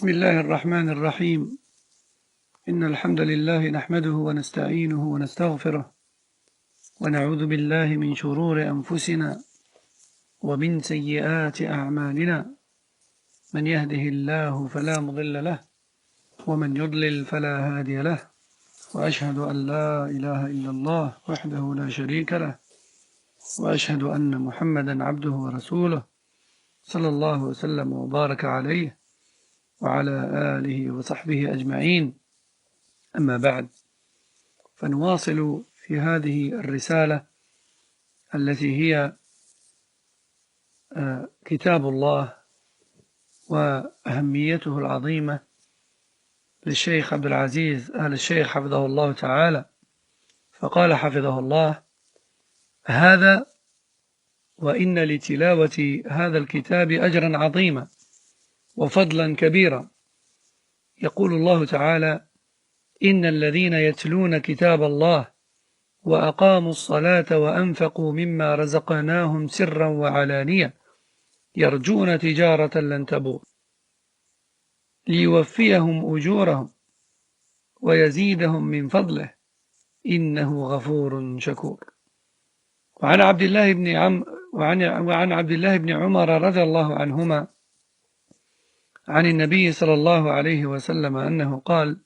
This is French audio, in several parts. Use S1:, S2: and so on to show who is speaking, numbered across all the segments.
S1: بسم الله الرحمن الرحيم. إن الحمد لله نحمده ونستعينه ونستغفره ونعوذ بالله من شرور أنفسنا ومن سيئات أعمالنا، من يهده الله فلا مضل له ومن يضلل فلا هادي له، وأشهد أن لا إله إلا الله وحده لا شريك له، وأشهد أن محمدا عبده ورسوله صلى الله وسلم وبارك عليه وعلى آله وصحبه أجمعين. أما بعد، فنواصل في هذه الرسالة التي هي كتاب الله وأهميته العظيمة للشيخ عبد العزيز آل الشيخ حفظه الله تعالى. فقال حفظه الله: هذا وإن لتلاوة هذا الكتاب أجرا عظيما وفضلا كبيرا. يقول الله تعالى: إن الذين يتلون كتاب الله وأقاموا الصلاة وأنفقوا مما رزقناهم سرا وعلانية يرجون تجارة لن تبور ليوفيهم أجورهم ويزيدهم من فضله إنه غفور شكور. وعن عبد الله بن عمر رضي الله عنهما عن النبي صلى الله عليه وسلم أنه قال: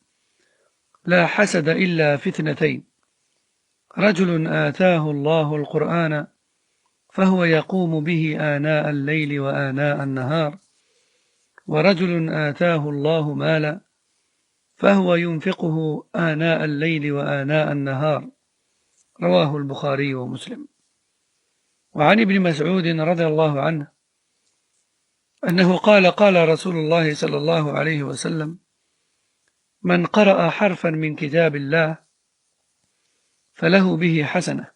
S1: لا حسد إلا في اثنتين: رجل آتاه الله القرآن فهو يقوم به آناء الليل وآناء النهار، ورجل آتاه الله مالا فهو ينفقه آناء الليل وآناء النهار. رواه البخاري ومسلم. وعن ابن مسعود رضي الله عنه أنه قال: قال رسول الله صلى الله عليه وسلم: من قرأ حرفا من كتاب الله فله به حسنة،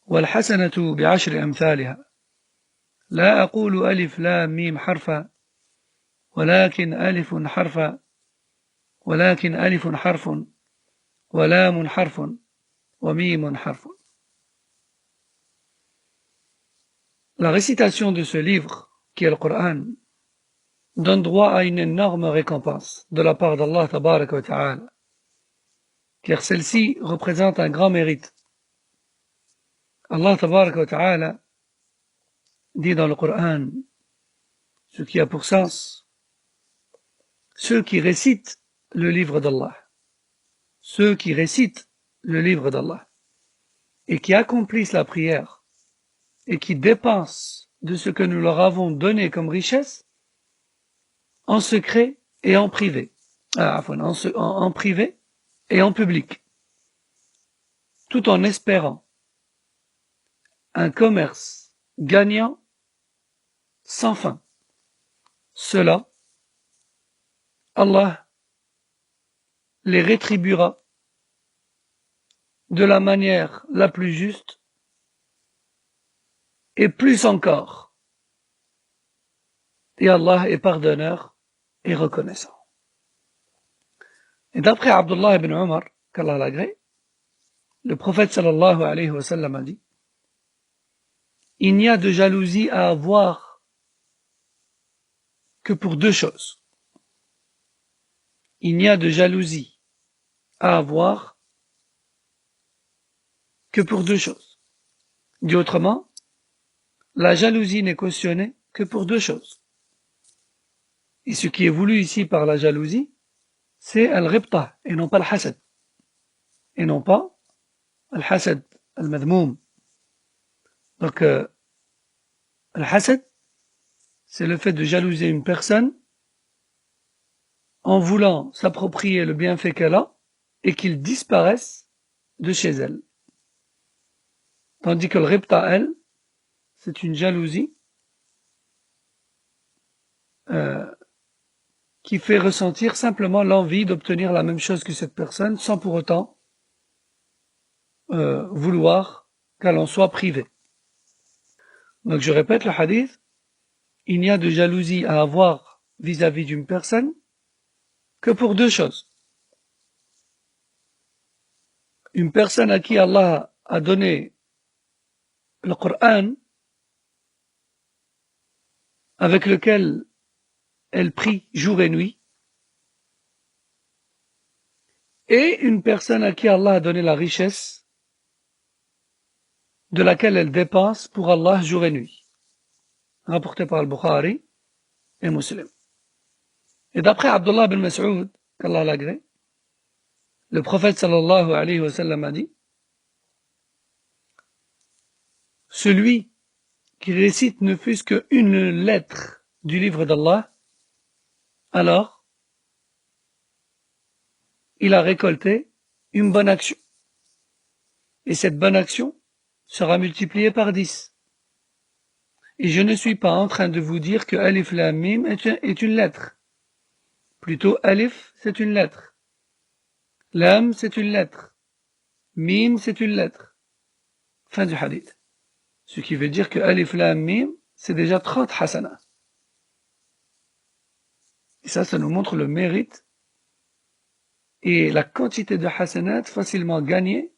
S1: والحسنة بعشر أمثالها، لا أقول ألف لام ميم حرفا ولكن ألف حرف ولام حرف وميم حرف. La récitation de ce livre, qui est le Coran, donne droit à une énorme récompense de la part d'Allah Tabaraka wa Ta'ala, car celle-ci représente un grand mérite. Allah Tabaraka wa Ta'ala dit dans le Coran, ce qui a pour sens: ceux qui récitent le livre d'Allah, ceux qui récitent le livre d'Allah et qui accomplissent la prière et qui dépensent de ce que nous leur avons donné comme richesse en secret et en privé, en privé et en public, tout en espérant un commerce gagnant sans fin. Cela, Allah les rétribuera de la manière la plus juste et plus encore. Et Allah est pardonneur et reconnaissant. Et d'après Abdullah ibn Umar, qu'Allah l'agrée, le prophète sallallahu alayhi wa sallam a dit: il n'y a de jalousie à avoir que pour deux choses. Il n'y a de jalousie à avoir que pour deux choses. Dit autrement, la jalousie n'est cautionnée que pour deux choses. Et ce qui est voulu ici par la jalousie, c'est al-ghibta et non pas al-hasad. Et non pas al-hasad al-madmoum. Donc, al-hasad, c'est le fait de jalouser une personne en voulant s'approprier le bienfait qu'elle a et qu'il disparaisse de chez elle. Tandis que le ghibta, elle, c'est une jalousie qui fait ressentir simplement l'envie d'obtenir la même chose que cette personne sans pour autant vouloir qu'elle en soit privée. Donc je répète le hadith: il n'y a de jalousie à avoir vis-à-vis d'une personne que pour deux choses. Une personne à qui Allah a donné le Coran, avec lequel elle prie jour et nuit, et une personne à qui Allah a donné la richesse de laquelle elle dépense pour Allah jour et nuit. Rapporté par Al-Bukhari et Muslim. Et d'après Abdullah bin Mas'ud, qu'Allah l'agrée, le prophète sallallahu alayhi wa sallam a dit, celui qui récite ne fût-ce qu'une lettre du livre d'Allah, alors il a récolté une bonne action. Et cette bonne action sera multipliée par 10. Et je ne suis pas en train de vous dire que Alif Lam Mim est une lettre. Plutôt Alif, c'est une lettre. Lam, c'est une lettre. Mim, c'est une lettre. Fin du hadith. Ce qui veut dire que Alif Lam Mim, c'est déjà 30 hasanah. Et ça nous montre le mérite et la quantité de hasanat facilement gagnée,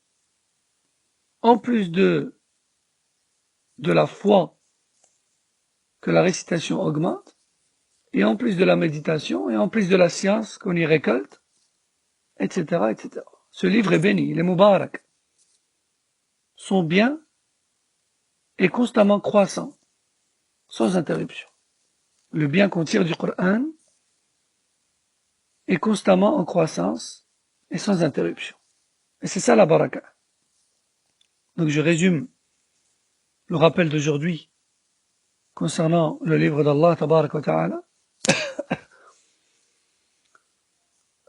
S1: en plus de la foi que la récitation augmente, et en plus de la méditation, et en plus de la science qu'on y récolte, etc., etc. Ce livre est béni, il est mubarak. Son bien est constamment croissant, sans interruption. Le bien qu'on tire du Coran est constamment en croissance et sans interruption. Et c'est ça la baraka. Donc je résume le rappel d'aujourd'hui concernant le livre d'Allah tabaraka wa ta'ala.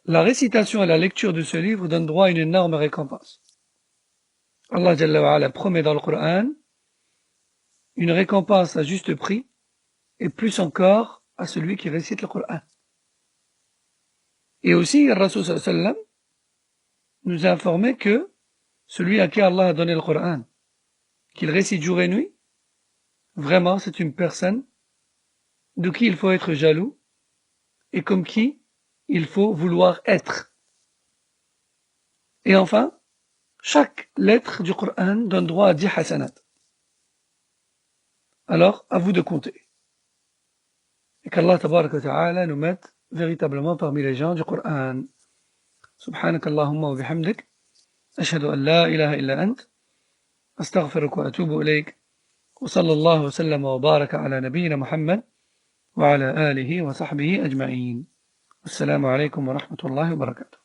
S1: La récitation et la lecture de ce livre donnent droit à une énorme récompense. Allah Jalla wa Ala promet dans le Coran une récompense à juste prix et plus encore à celui qui récite le Coran. Et aussi, le Rasul sallallahu alayhi wa sallam nous a informé que celui à qui Allah a donné le Coran, qu'il récite jour et nuit, vraiment c'est une personne de qui il faut être jaloux et comme qui il faut vouloir être. Et enfin, chaque lettre du Coran donne droit à 10 hasanat. Alors, à vous de compter. Et qu'Allah tabaraka wa ta'ala nous mette véritablement parmi les gens du Coran. سبحانك اللهم وبحمدك أشهد أن لا إله إلا أنت أستغفرك وأتوب إليك وصلى الله وسلم وبارك على نبينا محمد وعلى آله وصحبه أجمعين. السلام عليكم ورحمة الله وبركاته.